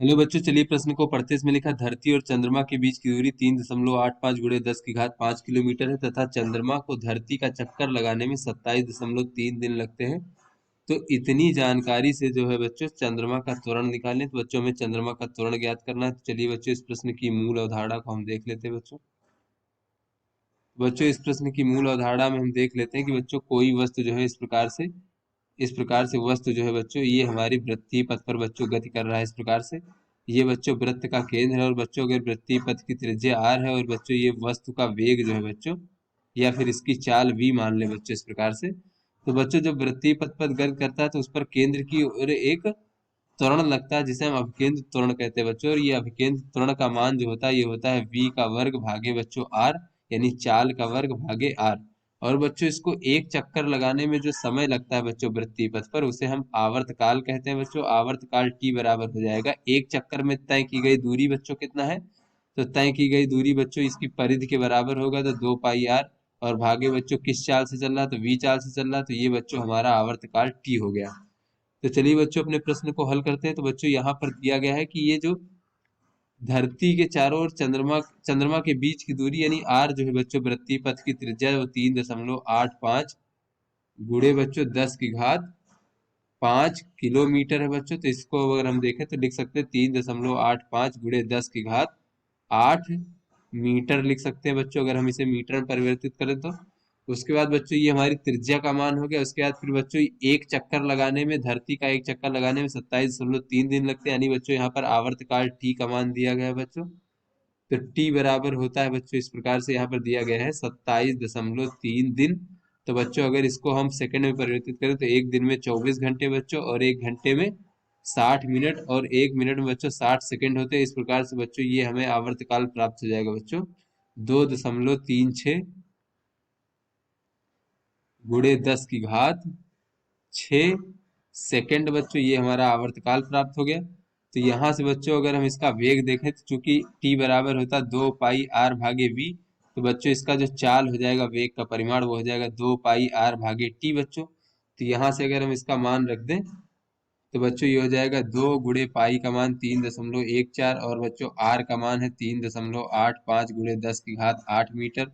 Hello बच्चों, चलिए प्रश्न को पढ़ते। इसमें लिखा धरती और चंद्रमा के बीच की दूरी 3.85 गुणे 10 की घात 5 किलोमीटर है तथा चंद्रमा को धरती का चक्कर लगाने में 27.3 दिन लगते हैं। तो इतनी जानकारी से जो है बच्चों चंद्रमा का त्वरण निकालें। तो बच्चों हमें चंद्रमा का त्वरण ज्ञात करना है। तो चलिए बच्चों इस प्रश्न की मूल अवधारणा को हम देख लेते हैं बच्चों। बच्चों इस प्रश्न की मूल अवधारणा में हम देख लेते हैं कि बच्चों कोई वस्तु जो है इस प्रकार से वस्तु जो है बच्चों ये हमारी वृत्तीय पथ पर बच्चों गति कर रहा है। इस प्रकार से ये बच्चों वृत्त का केंद्र है और बच्चों अगर वृत्तीय पथ की त्रिज्या r है और बच्चों ये वस्तु का वेग जो है बच्चों या फिर इसकी चाल v मान ले बच्चों इस प्रकार से। तो बच्चों जब वृत्तीय पथ पर गति करता है तो उस पर केंद्र की ओर एक त्वरण लगता है जिसे हम अभिकेंद्र त्वरण कहते हैं बच्चों। और ये अभिकेंद्र त्वरण का मान जो होता है ये होता है v का वर्ग भागे बच्चों r, यानी चाल का वर्ग भागे r। और बच्चों इसको एक चक्कर लगाने में जो समय लगता है बच्चों वृत्तीय पथ पर उसे हम आवर्त काल कहते हैं बच्चों। आवर्त काल t बराबर हो जाएगा एक चक्कर में तय की गई दूरी बच्चों कितना है। तो तय की गई दूरी बच्चों इसकी परिधि के बराबर होगा तो 2 पाई r, और भागे बच्चों किस चाल से चल रहा है तो v चाल से चल रहा है। तो ये बच्चों हमारा आवर्त काल t हो गया। तो चलिए बच्चों अपने प्रश्न को हल करते हैं। तो बच्चों यहाँ पर दिया गया है कि ये जो धरती के चारों ओर चंद्रमा चंद्रमा के बीच की दूरी यानी r जो है बच्चों वृत्तीय पथ की त्रिज्या है वो 3.85 गुणे बच्चों 10 की घात 5 किलोमीटर है बच्चों। तो इसको अगर हम देखें तो लिख सकते हैं 3.85 गुणे 10 की घात 8 मीटर लिख सकते हैं बच्चों अगर हम इसे मीटर में परिवर्तित करें तो। उसके बाद बच्चों ये हमारी त्रिज्या का मान हो गया। उसके बाद फिर बच्चों एक चक्कर लगाने में धरती का एक चक्कर लगाने में 27.3 दिन लगते हैं, यानी बच्चों यहाँ पर आवर्तकाल टी का मान दिया गया है बच्चों। तो टी बराबर होता है बच्चों इस प्रकार से यहाँ पर दिया गया है 27.3 दिन। तो बच्चों अगर इसको हम सेकंड में परिवर्तित करें तो एक दिन में 24 घंटे बच्चों, और एक घंटे में 60 मिनट, और एक मिनट में बच्चों 60 सेकंड होते हैं। इस प्रकार से बच्चों ये हमें आवर्तकाल प्राप्त हो जाएगा बच्चों 2.36 गुणे 10 की घात 6 सेकंड बच्चों ये हमारा आवर्तकाल प्राप्त हो गया। तो यहाँ से बच्चों अगर हम इसका वेग देखें तो चूंकि t बराबर होता है 2 पाई r भागे v, तो बच्चों इसका जो चाल हो जाएगा वेग का परिमाण वो हो जाएगा 2 पाई r भागे t बच्चों। तो यहाँ से अगर हम इसका मान रख दें तो बच्चों ये हो जाएगा 2 गुणे पाई का मान 3.14, और बच्चों r का मान है 3.85 गुणे 10 की घात 8 मीटर,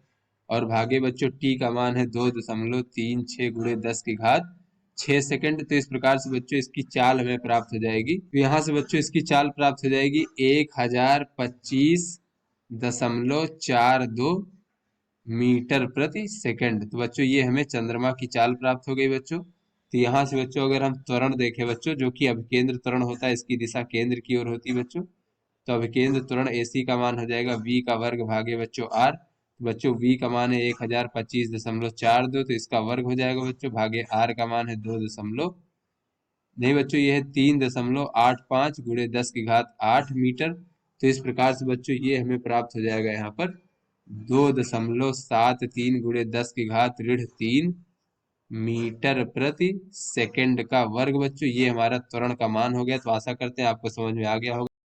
और भागे बच्चों t का मान है 2.36 गुणे 10 की घात 6 सेकंड। तो इस प्रकार से बच्चों इसकी चाल हमें प्राप्त हो जाएगी। तो यहाँ से बच्चों इसकी चाल प्राप्त हो जाएगी 1025.42 मीटर प्रति सेकंड। तो बच्चों ये हमें चंद्रमा की चाल प्राप्त हो गई बच्चों। तो यहाँ से बच्चों अगर हम त्वरण देखें बच्चों जो कि अभिकेंद्र त्वरण होता है, इसकी दिशा केंद्र की ओर होती है बच्चों। तो अभिकेंद्र त्वरण AC का मान हो जाएगा v का वर्ग भागे बच्चों r। बच्चों v का मान है 1025.42, तो इसका वर्ग हो जाएगा बच्चों, भागे r का मान है 2 नहीं बच्चों ये है 3.85 गुणे 10 की घात 8 मीटर। तो इस प्रकार से बच्चों ये हमें प्राप्त हो जाएगा यहाँ पर 2.73 गुणे 10 की घात 3 मीटर प्रति सेकंड का वर्ग बच्चों। ये हमारा त्वरण का मान हो गया। तो आशा करते हैं आपको समझ में आ गया होगा।